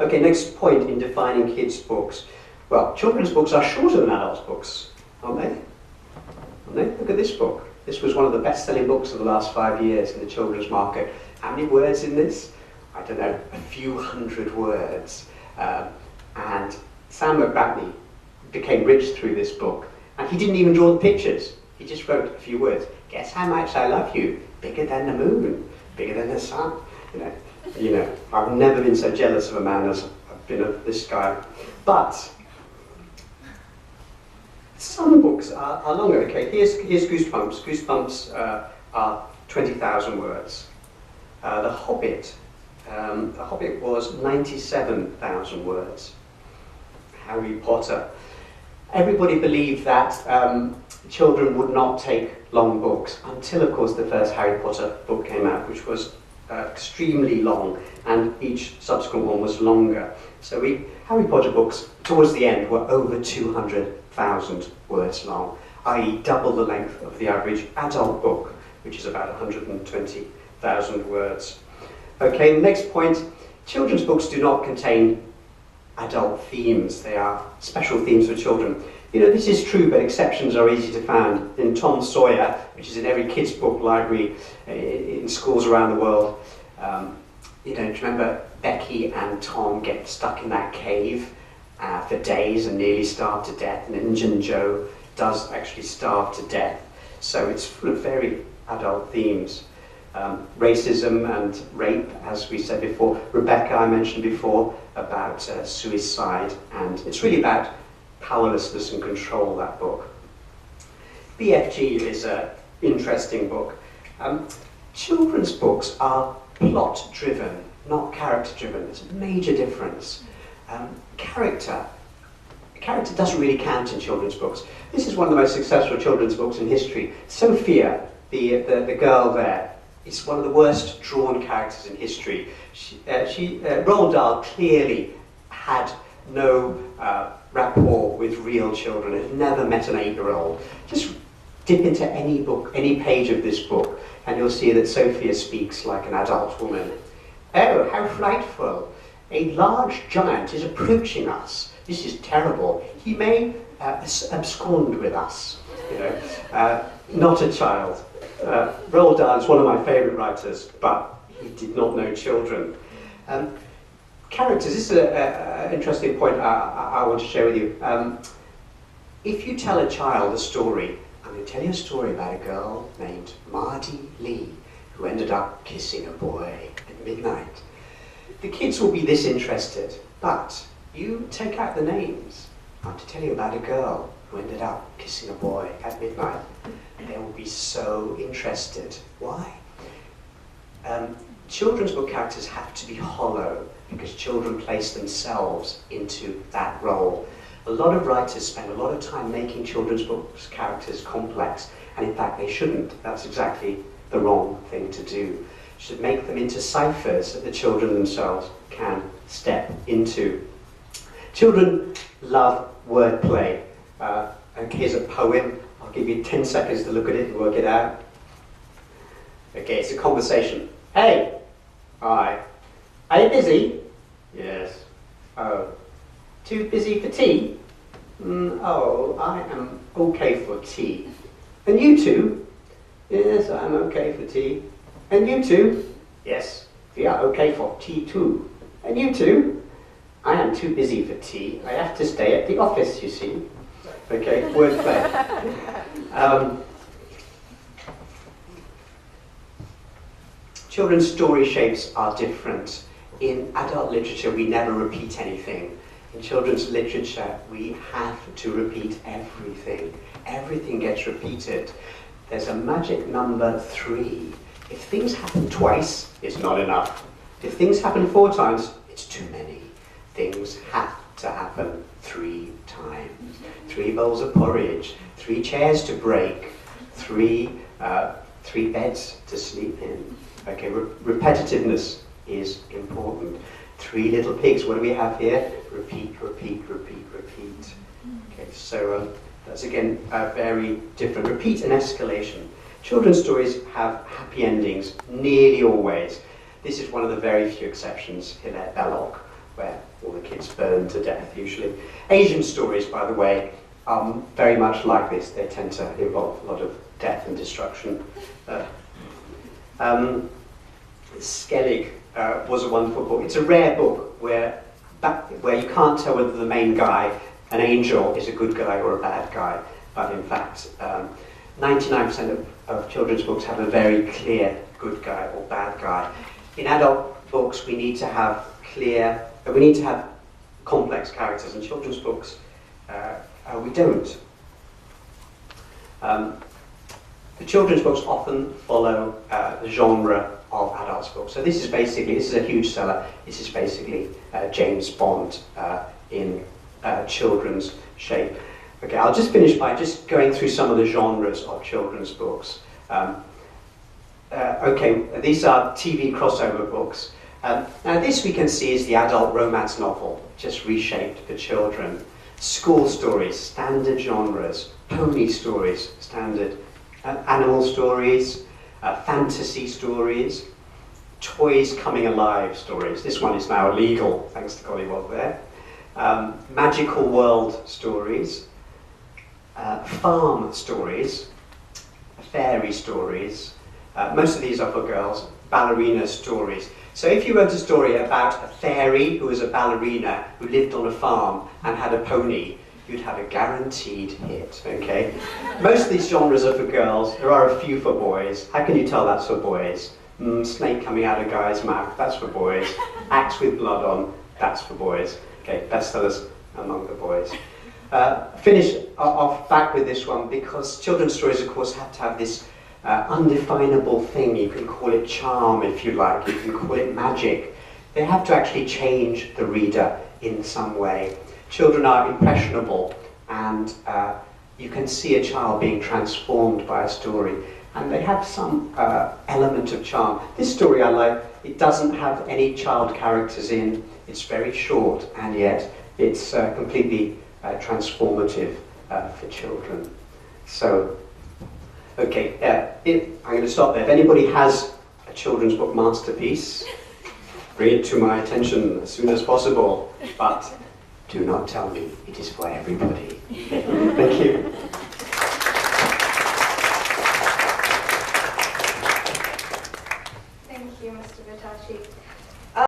Okay, next point in defining kids' books. Well, children's books are shorter than adults' books, aren't they? Aren't they? Look at this book. This was one of the best-selling books of the last 5 years in the children's market. How many words in this? I don't know, a few hundred words. And Sam McBatney became rich through this book. And he didn't even draw the pictures. He just wrote a few words. Guess how much I love you? Bigger than the moon, bigger than the sun. You know, I've never been so jealous of a man as I've been of this guy. But some books are longer. Okay, here's Goosebumps. Goosebumps are 20,000 words. The Hobbit was 97,000 words. Harry Potter. Everybody believed that children would not take long books until, of course, the first Harry Potter book came out, which was extremely long, and each subsequent one was longer. So Harry Potter books, towards the end, were over 200,000 words long, i.e. double the length of the average adult book, which is about 120,000 words. Okay, next point, children's books do not contain adult themes. They are special themes for children. You know, this is true, but exceptions are easy to find. In Tom Sawyer, which is in every kids' book library in schools around the world, you know, do you remember Becky and Tom get stuck in that cave for days and nearly starve to death, and Injun Joe does actually starve to death. So it's full of very adult themes. Racism and rape, as we said before. Rebecca, I mentioned before, about suicide, and it's really about powerlessness and control, that book. BFG is an interesting book. Children's books are plot-driven, not character-driven. There's a major difference. Character doesn't really count in children's books. This is one of the most successful children's books in history. Sophia, the girl there, is one of the worst drawn characters in history. Roald Dahl clearly had no rapport with real children, had never met an 8-year-old. Just dip into any book, any page of this book, and you'll see that Sophia speaks like an adult woman. Oh, how frightful! A large giant is approaching us. This is terrible. He may abscond with us. You know, not a child. Roald Dahl is one of my favourite writers, but he did not know children. Characters, this is an interesting point I want to share with you. If you tell a child a story, I'm going to tell you a story about a girl named Marty Lee, who ended up kissing a boy at midnight. The kids will be this interested, but you take out the names. I'm to tell you about a girl who ended up kissing a boy at midnight. They will be so interested. Why? Children's book characters have to be hollow, because children place themselves into that role. A lot of writers spend a lot of time making children's books characters complex, and in fact they shouldn't. That's exactly the wrong thing to do. You should make them into ciphers that the children themselves can step into. Children love wordplay. Here's a poem. I'll give you 10 seconds to look at it and work it out. Okay, it's a conversation. Hey! Hi. Are you busy? Yes. Oh. Too busy for tea? Oh, I am okay for tea. And you two? Yes, I'm okay for tea. And you two? Yes, we are okay for tea too. And you two? I am too busy for tea. I have to stay at the office, you see. Okay, wordplay. Children's story shapes are different. In adult literature, we never repeat anything. In children's literature, we have to repeat everything. Everything gets repeated. There's a magic number 3. If things happen twice, it's not enough. If things happen 4 times, it's too many. Things have to happen 3 times. 3 bowls of porridge, 3 chairs to break, 3 beds to sleep in. Okay, repetitiveness is important. 3 little pigs, what do we have here? Repeat, repeat, repeat, repeat. Okay, so that's again very different. Repeat and escalation. Children's stories have happy endings, nearly always. This is one of the very few exceptions, Hilaire Belloc. where all the kids burn to death, usually. Asian stories, by the way, are very much like this. They tend to involve a lot of death and destruction. Skellig was a wonderful book. It's a rare book where you can't tell whether the main guy, an angel, is a good guy or a bad guy. But in fact, 99% of children's books have a very clear good guy or bad guy. In adult books, we need to have complex characters. In children's books, we don't. The children's books often follow the genre of adults' books. So this is a huge seller. This is basically James Bond in children's shape. Okay, I'll just finish by just going through some of the genres of children's books. Okay, these are TV crossover books. Now this we can see is the adult romance novel, just reshaped for children. School stories, standard genres. Pony stories, standard. Animal stories, fantasy stories. Toys coming alive stories. This one is now illegal, thanks to Gollywog there. Magical world stories. Farm stories. Fairy stories. Most of these are for girls. Ballerina stories. So if you wrote a story about a fairy who was a ballerina who lived on a farm and had a pony, you'd have a guaranteed hit, okay? Most of these genres are for girls. There are a few for boys. How can you tell that's for boys? Snake coming out of a guy's mouth, that's for boys. Axe with blood on, that's for boys. Okay, bestsellers among the boys. Finish off back with this one, because children's stories, of course, have to have this undefinable thing. You can call it charm if you like, you can call it magic. They have to actually change the reader in some way. Children are impressionable, and you can see a child being transformed by a story, and they have some element of charm. This story I like. It doesn't have any child characters in. It's very short, and yet it's completely transformative for children. So, okay, I'm going to stop there. If anybody has a children's book masterpiece, bring it to my attention as soon as possible. But do not tell me it is for everybody. Thank you.